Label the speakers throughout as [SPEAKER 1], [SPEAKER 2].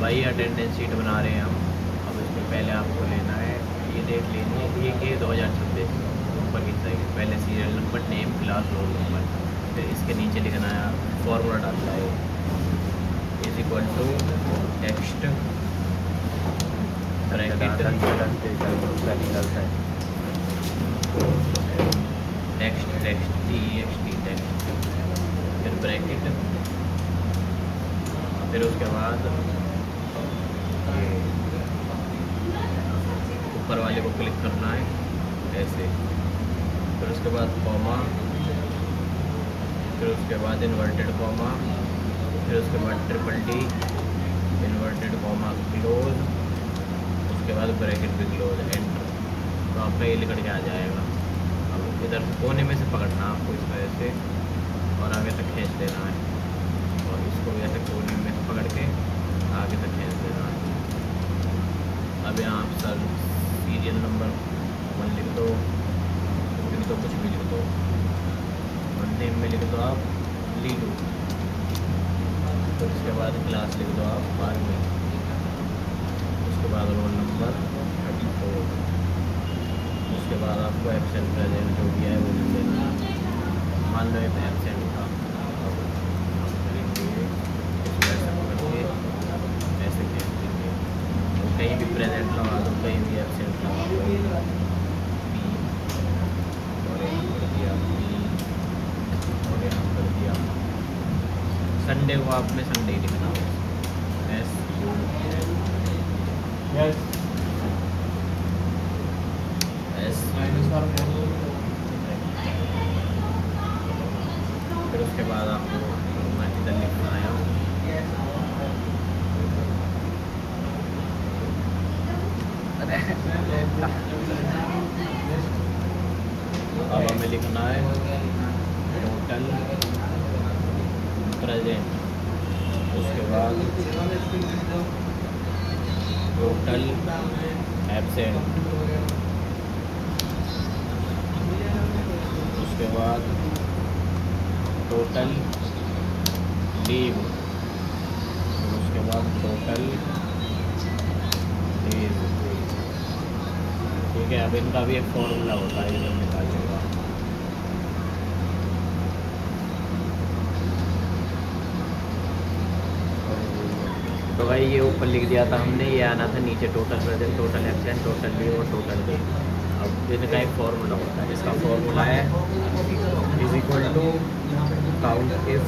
[SPEAKER 1] वही attendance sheet बना रहे हैं हम। अब इसमें पहले आपको लेना है, ये डेट लेनी है कि ये 2026 ऊपर की साइड, पहले serial number, name, class, roll number, फिर इसके नीचे लिखना है फॉर्मूला डालना है is equal to text bracket text text text, फिर ब्रैकेट, फिर उसके बाद ये ऊपर वाले को क्लिक करना है ऐसे, फिर उसके बाद कॉमा, फिर उसके बाद इन्वर्टेड कॉमा, फिर उसके बाद triple D, inverted comma close, उसके बाद ब्रैकेट भी क्लोज, एंटर। तो आपका ये निकल के आ जाएगा। अब इधर कोने में से पकड़ना आपको इस वजह से और आगे तक खींच देना है, और इसको भी ऐसे कोने में से पकड़ के आगे तक खींच देना है। अब यहाँ आप सर सीरियल नंबर 1 लिख दो, लिख दो, कुछ भी लिख दो, और नेम में लिख दो आप लीडू, तो उसके बाद क्लास लिख दो आप 12वीं, उसके बाद रोल नंबर 34, उसके बाद आपको एब्सेंट प्रेजेंट जो भी है वो लिख देना। मान लो एक एब्सेंट था, अब हम करेंगे इसको ऐसे पकड़ के ऐसे खींच देंगे, तो कहीं भी प्रेजेंट लगा दो, कहीं भी एब्सेंट लगा दो, पी, और यहाँ कर दिया पी, और यहाँ कर दिया संडे को आपने संडे ही लिखना है,
[SPEAKER 2] यस
[SPEAKER 1] एस, फिर उसके बाद आपको इधर लिखना है अब हमें लिखना है टोटल प्रेजेंट, उसके बाद टोटल एब्सेंट, उसके बाद टोटल लीव, उसके बाद टोटल डेज। ठीक है, अब इनका भी एक फॉर्मूला होता है, इधर निकालिएगा। तो भाई ये ऊपर लिख दिया था हमने, ये आना था नीचे total present, total absent, total leave और टोटल डे। अब इनका एक फॉर्मूला होता है, इसका फॉर्मूला है is equal to count if,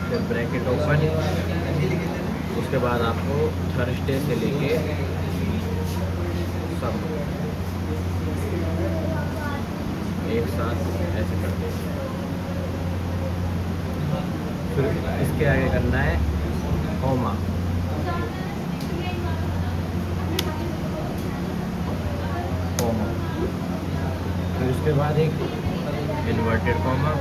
[SPEAKER 1] फिर ब्रैकेट ओपन, उसके बाद आपको थर्सडे से लेके सब एक साथ ऐसे कर देंगे। फिर इसके आगे करना है कॉमा, कॉमा, फिर उसके बाद एक इन्वर्टेड कॉमा,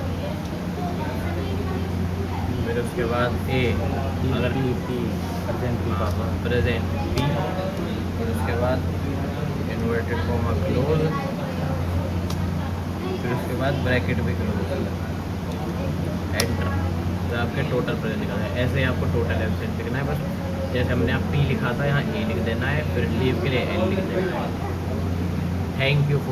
[SPEAKER 1] फिर उसके बाद ए, अगर
[SPEAKER 2] पी प्रेजेंट की पापा
[SPEAKER 1] प्रेजेंट बी, फिर उसके बाद इन्वर्टेड कॉमा क्लोज, फिर उसके बाद ब्रैकेट भी क्लोज, एंटर। तो आपके टोटल प्रेजेंट निकल है। ऐसे ही आपको टोटल एब्सेंट लिखना है, बस जैसे हमने आप पी लिखा था यहाँ ए लिख देना है, फिर लीव के लिए एल लिख देना है। Thank you for